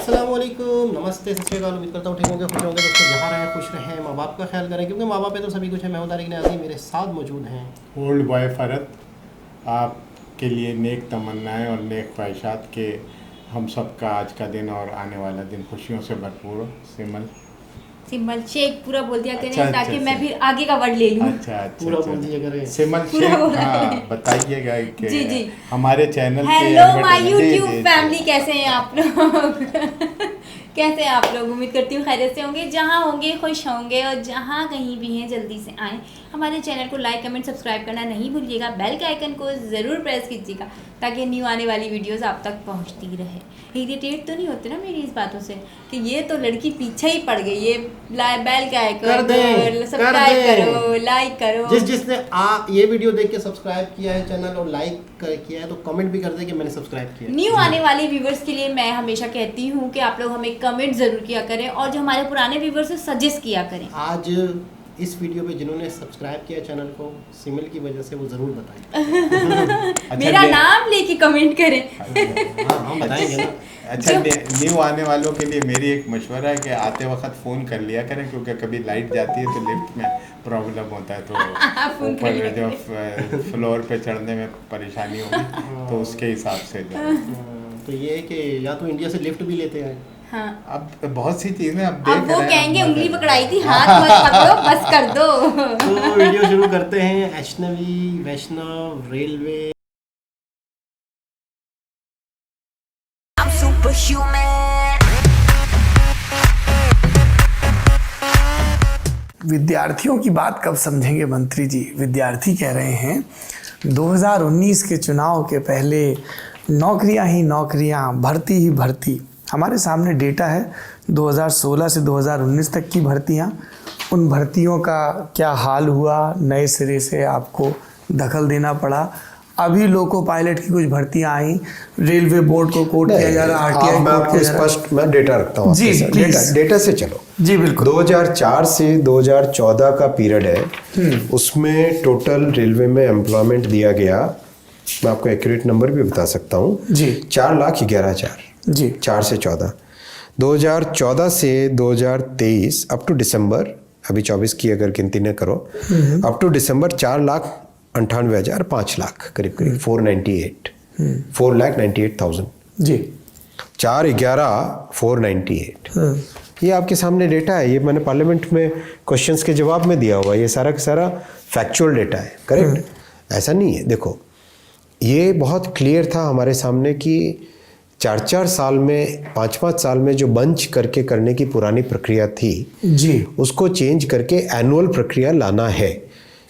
अस्सलामुअलैकुम, नमस्ते, सत श्री अकाल। उम्मीद करता हूँ ठीक होंगे, खुश होंगे दोस्तों। जहाँ रहें खुश रहें, माँ बाप का ख्याल करें, क्योंकि माँ बाप है तो सभी कुछ है। मैं हूं तारिक नियाज़ी, मेरे साथ मौजूद हैं ओल्ड बॉय फ़रत। आपके लिए नेक तमन्नाएं और नेक ख्वाहिशात के हम सब का आज का दिन और आने वाला दिन खुशियों से भरपूर। सिमल शेख पूरा बोल दिया करें अच्छा, ताकि अच्छा, मैं फिर आगे का वर्ड ले लूं। अच्छा पूरा बोल दिया करें। सिमल शेख, हाँ बताइएगा कि जी जी हमारे चैनल के हेलो माय जी, यूट्यूब जी, फैमिली, जी। कैसे हैं आप लोग? कैसे हैं आप लोग? उम्मीद करती हूँ खैरियत से होंगे। जहाँ होंगे खुश होंगे, और जहाँ कहीं भी हैं जल्दी से आएँ। हमारे चैनल को लाइक कमेंट सब्सक्राइब करना नहीं भूलिएगा। बेल के आइकन को ज़रूर प्रेस कीजिएगा ताकि न्यू आने वाली वीडियोस आप तक पहुँचती रहे। इरिटेट तो नहीं होते ना मेरी इस बातों से कि ये तो लड़की पीछे ही पड़ गई, ये बेल के आइकन सब्सक्राइब करो, लाइक करो। जिसने ये वीडियो देख के सब्सक्राइब किया है चैनल और लाइक किया है तो कमेंट भी कर दे कि मैंने सब्सक्राइब किया है। न्यू आने वाले व्यूवर्स के लिए मैं हमेशा कहती हूँ कि आप लोग हमें कमेंट ज़रूर किया करें, और जो हमारे पुराने व्यूवर्स हैं सजेस्ट किया करें। आज इस वीडियो पे जिन्होंने सब्सक्राइब किया चैनल को, सिमल की वजह से, वो ज़रूर बताएं। मेरा नाम लेके कमेंट करें। हाँ बताएंगे ना। अच्छा, न्यू आने वालों के लिए मेरी एक मशवरा है कि आते वक्त फ़ोन कर लिया करें, क्योंकि कभी लाइट जाती है तो लिफ्ट में प्रॉब्लम होता है, तो ऊपर जो फ्लोर पे चढ़ने में परेशानी होगी, तो उसके हिसाब से तो ये है कि या तो इंडिया से लिफ्ट भी लेते हैं। हाँ, अब बहुत सी चीज़ें अब अब वो कहेंगे उंगली पकड़ाई थी, हाथ मत पकड़ो, बस कर दो। तो वीडियो शुरू करते हैं। वैष्णव रेलवे विद्यार्थियों की बात कब समझेंगे मंत्री जी? विद्यार्थी कह रहे हैं 2019 के चुनाव के पहले नौकरियां ही नौकरियां, भर्ती ही भर्ती। हमारे सामने डेटा है 2016 से 2019 तक की भर्तियां। उन भर्तियों का क्या हाल हुआ, नए सिरे से आपको दखल देना पड़ा। अभी लोको पायलट की कुछ भर्तियां आई, रेलवे बोर्ड को कोट किया जा रहा, आरटीआई मैं आपको स्पष्ट मैं डेटा रखता हूँ जी, आपके साथ। डेटा से चलो जी बिल्कुल। 2004 से 2014 का पीरियड है, उसमें टोटल रेलवे में एम्प्लॉयमेंट दिया गया, मैं आपको एक्यूरेट नंबर भी बता सकता हूँ जी, 4,11,000 जी, 4 से 14। 2014 से 2023 अप टू दिसंबर, अभी 24 की अगर गिनती न करो, अप टू दिसंबर 4,98,000, 5 लाख करीब करीब, 4,98,000 जी, 4,11,498। ये आपके सामने डेटा है, ये मैंने पार्लियामेंट में क्वेश्चंस के जवाब में दिया हुआ है। ये सारा का सारा फैक्चुअल डेटा है, करेक्ट? ऐसा नहीं है। देखो, ये बहुत क्लियर था हमारे सामने कि 4-4 साल में, 5-5 साल में जो बंच करके करने की पुरानी प्रक्रिया थी जी, उसको चेंज करके एनुअल प्रक्रिया लाना है।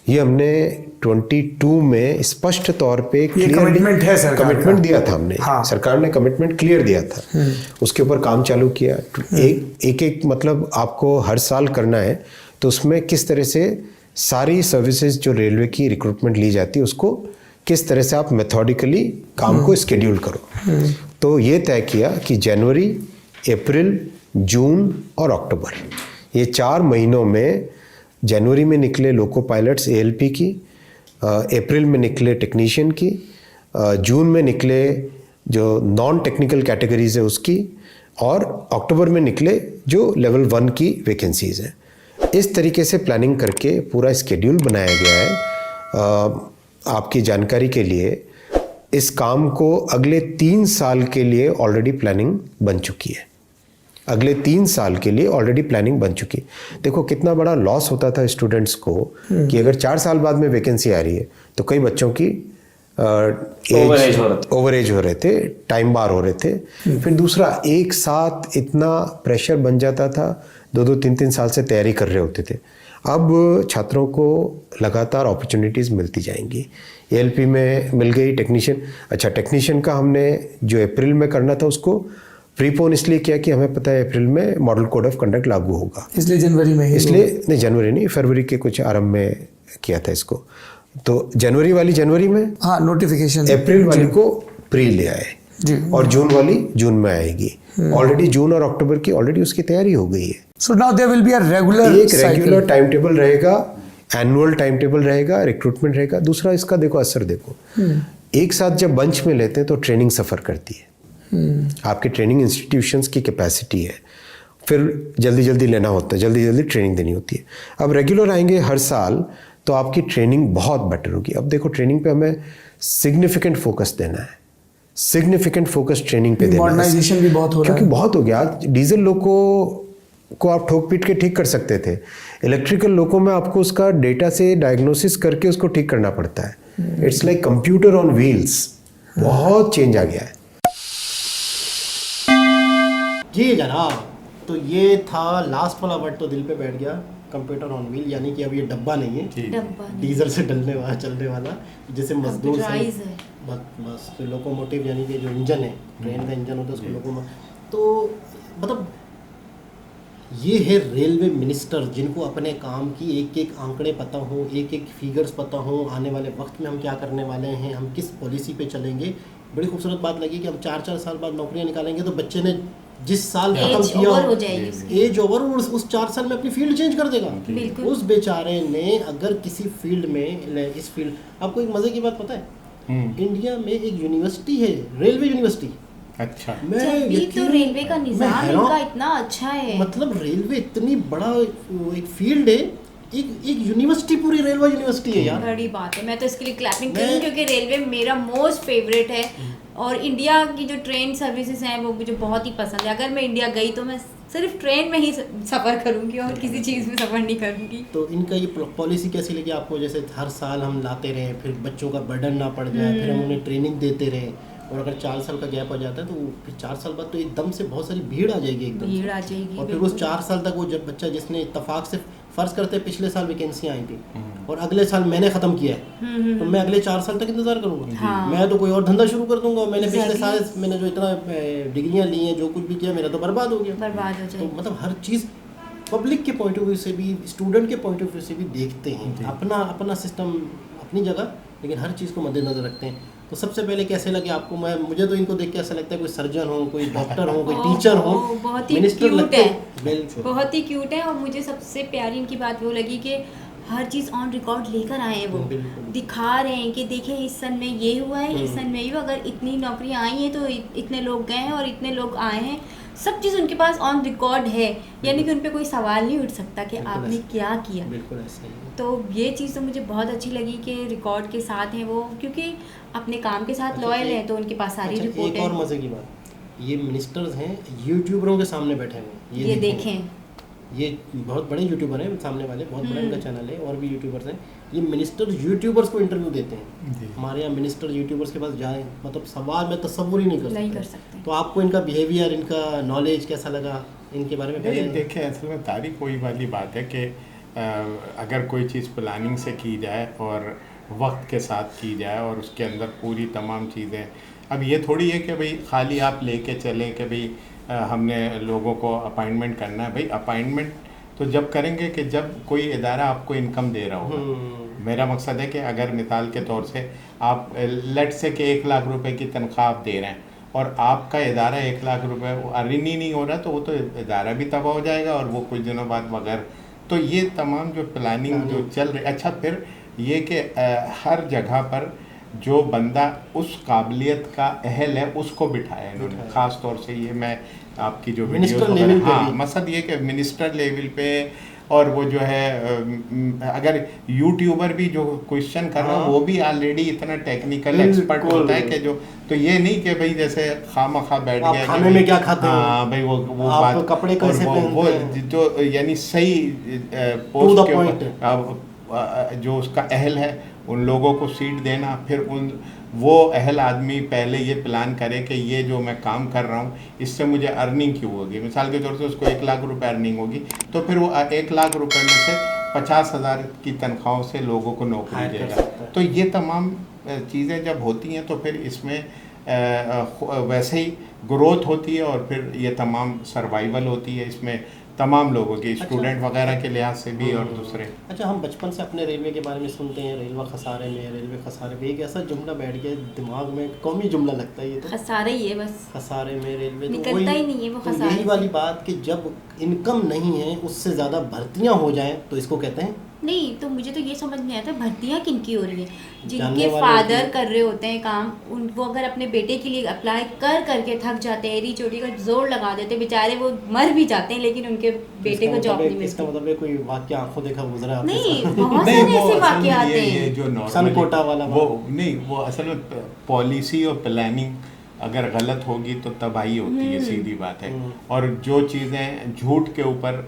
ये हमने 22 में स्पष्ट तौर पे कमिटमेंट है सरकार का। कमिटमेंट दिया था हमने, हाँ। सरकार ने कमिटमेंट क्लियर दिया था, उसके ऊपर काम चालू किया। एक मतलब आपको हर साल करना है, तो उसमें किस तरह से सारी सर्विसेज जो रेलवे की रिक्रूटमेंट ली जाती है उसको किस तरह से आप मेथोडिकली काम को स्केड्यूल करो। तो ये तय किया कि जनवरी, अप्रैल, जून और अक्टूबर, ये 4 महीनों में, जनवरी में निकले लोको पायलट्स एएलपी की, अप्रैल में निकले टेक्नीशियन की, जून में निकले जो नॉन टेक्निकल कैटेगरीज है उसकी, और अक्टूबर में निकले जो लेवल 1 की वैकेंसीज हैं। इस तरीके से प्लानिंग करके पूरा स्केड्यूल बनाया गया है। आपकी जानकारी के लिए इस काम को अगले 3 साल के लिए ऑलरेडी प्लानिंग बन चुकी है। अगले 3 साल के लिए ऑलरेडी प्लानिंग बन चुकी है। देखो कितना बड़ा लॉस होता था स्टूडेंट्स को कि अगर 4 साल बाद में वैकेंसी आ रही है तो कई बच्चों की ओवर एज हो रहे थे, टाइम बार हो रहे थे। फिर दूसरा, एक साथ इतना प्रेशर बन जाता था, 2-2, 3-3 साल से तैयारी कर रहे होते थे। अब छात्रों को लगातार अपॉर्चुनिटीज़ मिलती जाएंगी। एएलपी में मिल गई टेक्नीशियन। अच्छा, टेक्नीशियन का हमने जो अप्रैल में करना था उसको प्रीपोन इसलिए किया कि हमें पता है अप्रैल में मॉडल कोड ऑफ कंडक्ट लागू होगा, इसलिए जनवरी में ही, इसलिए नहीं, जनवरी नहीं, फरवरी के कुछ आरंभ में किया था इसको। तो जनवरी वाली जनवरी में, हाँ, नोटिफिकेशन। अप्रैल वाली को प्री ले आए जी, और जून वाली जून में आएगी। ऑलरेडी जून और अक्टूबर की ऑलरेडी उसकी तैयारी हो गई है। So now there will be a regular, एक रेगुलर टाइम टेबल रहेगा, एनुअल टाइम टेबल रहेगा, रिक्रूटमेंट रहेगा। दूसरा, इसका देखो असर देखो, एक साथ जब बंच में लेते हैं तो ट्रेनिंग सफ़र करती है। आपके ट्रेनिंग इंस्टीट्यूशंस की कैपेसिटी है, फिर जल्दी जल्दी लेना होता है, जल्दी जल्दी ट्रेनिंग देनी होती है। अब रेगुलर आएंगे हर साल तो आपकी ट्रेनिंग बहुत बेटर होगी। अब देखो ट्रेनिंग पे हमें सिग्निफिकेंट फोकस देना है, सिग्निफिकेंट फोकस ट्रेनिंग पे देना है, मॉडर्नाइजेशन भी बहुत हो रहा है, क्योंकि बहुत हो गया। डीजल लोको को आप ठोक पीट के ठीक कर सकते थे, इलेक्ट्रिकल लोको में आपको उसका डेटा से डायग्नोसिस करके उसको ठीक करना पड़ता है। It's like computer on wheels, बहुत चेंज आ गया है। जी जनाब, तो ये था लास्ट वाला वर्ड, तो दिल पे बैठ गया, कंप्यूटर ऑन व्हील, यानी कि अब ये डब्बा नहीं है, डब्बा नहीं। डीजल से डलने वाला चलने वाला, जैसे मजदूर से कंप्यूटराइज है। बस तो लोकोमोटिव यानी कि जो इंजन है, ट्रेन का इंजन होता है उसको लोकोमोटिव। तो मतलब ये है रेलवे मिनिस्टर जिनको अपने काम की एक एक आंकड़े पता हो, एक एक फिगर्स पता हो, आने वाले वक्त में हम क्या करने वाले हैं, हम किस पॉलिसी पे चलेंगे। बड़ी खूबसूरत बात लगी कि हम 4-4 साल बाद नौकरियां निकालेंगे तो बच्चे ने जिस साल खत्म एज किया ओवर हो जाएगी उसकी। एज ओवर, उस 4 साल में अपनी फील्ड चेंज कर देगा। बिल्कुल। उस बेचारे ने अगर किसी फील्ड में इस फील्ड, आपको एक मजे की बात पता है, इंडिया में एक यूनिवर्सिटी है, रेलवे यूनिवर्सिटी। अच्छा, मैं जब भी तो यकीन- रेलवे का मैं निजाम हैरान- इनका इतना अच्छा है। मतलब रेलवे इतनी बड़ा एक फील्ड है, एक यूनिवर्सिटी, पूरी रेलवे यूनिवर्सिटी है यार। बड़ी बात है, मैं तो इसके लिए क्लैपिंग मैं- करूँ क्योंकि रेलवे मेरा मोस्ट फेवरेट है और इंडिया की जो ट्रेन सर्विसेज हैं वो मुझे बहुत ही पसंद है। अगर मैं इंडिया गई तो मैं सिर्फ ट्रेन में ही सफ़र करूंगी और किसी चीज़ में सफ़र नहीं करूंगी। तो इनका ये पॉलिसी कैसी लगी आपको? जैसे हर साल हम लाते रहे, फिर बच्चों का बर्डन ना पड़ जाए, फिर हम उन्हें ट्रेनिंग देते रहे, और अगर 4 साल का गैप आ जाता है तो फिर 4 साल बाद तो एकदम से बहुत सारी भीड़ आ जाएगी, एकदम भीड़ से। आ जाएगी, और फिर बिल्कुल। उस 4 साल तक वो जब बच्चा जिसने इत्तेफाक से फर्ज करते हैं पिछले साल वैकेंसियाँ आई थी और अगले साल मैंने ख़त्म किया है, तो मैं अगले 4 साल तक इंतजार करूँगा। हाँ। मैं तो कोई और धंधा शुरू कर दूंगा। मैंने पिछले Exactly. साल मैंने जो इतना डिग्रियाँ ली हैं, जो कुछ भी किया, मेरा तो बर्बाद हो गया। बर्बाद हो तो जाएगी। मतलब हर चीज़ पब्लिक के पॉइंट ऑफ व्यू से भी, स्टूडेंट के पॉइंट ऑफ व्यू से भी देखते हैं, अपना अपना सिस्टम अपनी जगह, लेकिन हर चीज़ को मद्देनजर रखते हैं। तो सबसे पहले कैसे लगे आपको? मुझे तो इनको देख के ऐसा लगता है कोई सर्जन हो, कोई डॉक्टर हो, कोई टीचर हो, बहुत ही मिनिस्टर क्यूट लगते है, हैं। बिल्कुल। बहुत ही क्यूट है। और मुझे सबसे प्यारी इनकी बात वो लगी कि हर चीज़ ऑन रिकॉर्ड लेकर आए हैं, वो बिल्कुल। दिखा रहे हैं कि देखें इस सन में ये हुआ है, इस सन में ये हुआ, अगर इतनी नौकरियां आई हैं तो इतने लोग गए हैं और इतने लोग आए हैं। सब चीज़ उनके पास ऑन रिकॉर्ड है, यानी कि उन पे कोई सवाल नहीं उठ सकता कि बिल्कुल आपने ऐसा। क्या किया। बिल्कुल ऐसा ही है। तो ये चीज़ तो मुझे बहुत अच्छी लगी कि रिकॉर्ड के साथ हैं वो, क्योंकि अपने काम के साथ अच्छा, लॉयल एक- हैं तो उनके पास सारी अच्छा, रिपोर्ट एक और है। मज़े की बात, ये मिनिस्टर्स हैं यूट्यूबरों के सामने बैठे हुए, ये देखें, ये बहुत बड़े यूट्यूबर हैं सामने वाले, बहुत बड़ा इनका चैनल है, और भी यूट्यूबर्स हैं। ये मिनिस्टर यूट्यूबर्स को इंटरव्यू देते हैं। जी। हमारे यहाँ मिनिस्टर यूट्यूबर्स के पास जाए, मतलब सवाल में तसव्वुर ही नहीं कर सकते। तो आपको इनका बिहेवियर, इनका नॉलेज कैसा लगा इनके बारे में? नहीं, पहले देखिए असल में तारीफ वही वाली बात है कि अगर कोई चीज़ प्लानिंग से की जाए और वक्त के साथ की जाए और उसके अंदर पूरी तमाम चीज़ें, अब ये थोड़ी है कि भाई खाली आप लेके चलें कि भाई हमने लोगों को अपॉइंटमेंट करना है। भाई अपॉइंटमेंट तो जब करेंगे कि जब कोई इदारा आपको इनकम दे रहा होगा। मेरा मकसद है कि अगर मिसाल के तौर से आप लेट से कि 1 लाख रुपए की तनख्वाह आप दे रहे हैं और आपका इदारा 1 लाख रुपए अर्न ही नहीं हो रहा, तो वो तो इदारा भी तबाह हो जाएगा और वो कुछ दिनों बाद बगैर। तो ये तमाम जो प्लानिंग जो चल रही, अच्छा फिर ये कि हर जगह पर जो बंदा उस काबिलियत का अहल है उसको बिठाया इन्होंने। ख़ास तौर से ये मैं आपकी जो मिनिस्टर वीडियोस लेवल पे हाँ, भी। मकसद ये कि मिनिस्टर लेवल पे, और वो जो है अगर यूट्यूबर भी जो क्वेश्चन कर रहा है हाँ। वो भी ऑलरेडी इतना टेक्निकल बिल्कुल। एक्सपर्ट होता है कि जो, तो ये नहीं कि भाई जैसे खामखा बैठ आप गया कि खाने भाई- में क्या खाते हो? हाँ भाई वो आप बात, कपड़े और कैसे वो पहनते हैं? जो यानी सही To पोस्ट the के point। ऊपर जो उसका अहल है उन लोगों को सीट देना, फिर उन वो अहल आदमी पहले ये प्लान करे कि ये जो मैं काम कर रहा हूँ इससे मुझे अर्निंग क्यों होगी। मिसाल के तौर से उसको 1 लाख रुपए अर्निंग होगी, तो फिर वो 1 लाख रुपए में से 50,000 की तनख्वाहों से लोगों को नौकरी हायर कर देगा। सकता है। तो ये तमाम चीज़ें जब होती हैं तो फिर इसमें वैसे ही ग्रोथ होती है और फिर ये तमाम सर्वाइवल होती है इसमें तमाम लोगों की, स्टूडेंट वगैरह के लिहाज से भी और दूसरे। अच्छा, हम बचपन से अपने रेलवे के बारे में सुनते हैं, रेलवे खसारे में, रेलवे खसारे में, एक ऐसा जुमला बैठ गया दिमाग में, कौमी जुमला लगता है ये तो, खसारा ही है बस, खसारे में रेलवे। तो निकलता ही नहीं है वो तो खसारे यही से। वाली बात कि जब इनकम नहीं है उससे ज़्यादा भर्तियाँ हो जाएं तो इसको कहते हैं नहीं तो मुझे तो ये समझ नहीं आता भर्तियाँ किनकी हो रही है। जानने जिनके वाले फादर की- कर रहे होते हैं काम, उनको अगर अपने बेटे के लिए अप्लाई कर करके थक जाते हैं, एरी चोटी का जोर लगा देते हैं, बेचारे वो मर भी जाते हैं लेकिन उनके बेटे को जॉब नहीं इसका मिलती। मतलब है कोई वाक्य आंखों देखा गुजरा है आपके नहीं साथ? बहुत नहीं सारे वो ऐसे असल वाक्य में आते ये हैं। जो सन नॉर्मली कोटा वाला वो नहीं वो असल में पॉलिसी और प्लानिंग अगर गलत होगी तो तबाही होती है, सीधी बात है। और जो चीज़ें झूठ के ऊपर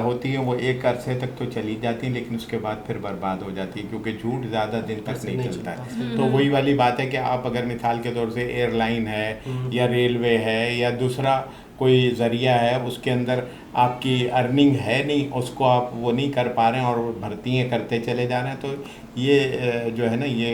होती हैं वो एक अरसे तक तो चली जाती हैं लेकिन उसके बाद फिर बर्बाद हो जाती है, क्योंकि झूठ ज़्यादा दिन तक ऐसे नहीं नहीं चलता चलता। है। तो वही वाली बात है कि आप अगर मिसाल के तौर से एयरलाइन है या रेलवे है या दूसरा कोई ज़रिया है, उसके अंदर आपकी अर्निंग है नहीं, उसको आप वो नहीं कर पा रहे हैं और भर्तियाँ करते चले जा रहे हैं, तो ये जो है ना ये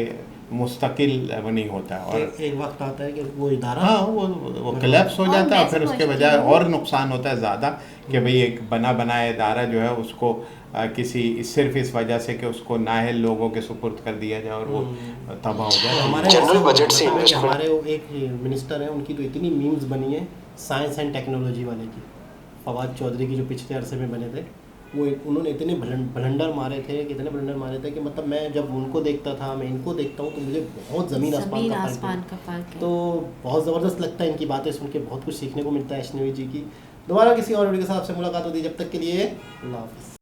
मुस्तकिल वो नहीं होता है। और एक वक्त आता है कि वो इदारा हाँ वो कलेप्स हो और जाता है, मैं फिर उसके समझती बजाय हूँ- और नुकसान होता है ज़्यादा कि भाई एक बना बनाया इदारा जो है उसको किसी सिर्फ इस वजह से कि उसको नाअहल लोगों के सुपुर्द कर दिया जाए और वो तबाह हो जाए। हमारे जनरल ऐसे बजट से मतलब है कि investment- हमारे वो एक मिनिस्टर हैं, उनकी तो इतनी मीम्स बनी है साइंस एंड टेक्नोलॉजी वाले की, फवाद चौधरी की, जो पिछले अरसे में बने थे। वो उन्होंने इतने ब्लंडर मारे थे, कितने ब्लंडर मारे थे कि मतलब मैं जब उनको देखता था, मैं इनको देखता हूँ तो मुझे बहुत ज़मीन आसमान का फ़र्क है। है। तो बहुत ज़बरदस्त लगता है इनकी बातें सुन के, बहुत कुछ सीखने को मिलता है अश्नवी जी की। दोबारा किसी और वीडियो के साथ आपसे मुलाकात होती है, जब तक के लिए अल्लाह हाफ़िज़।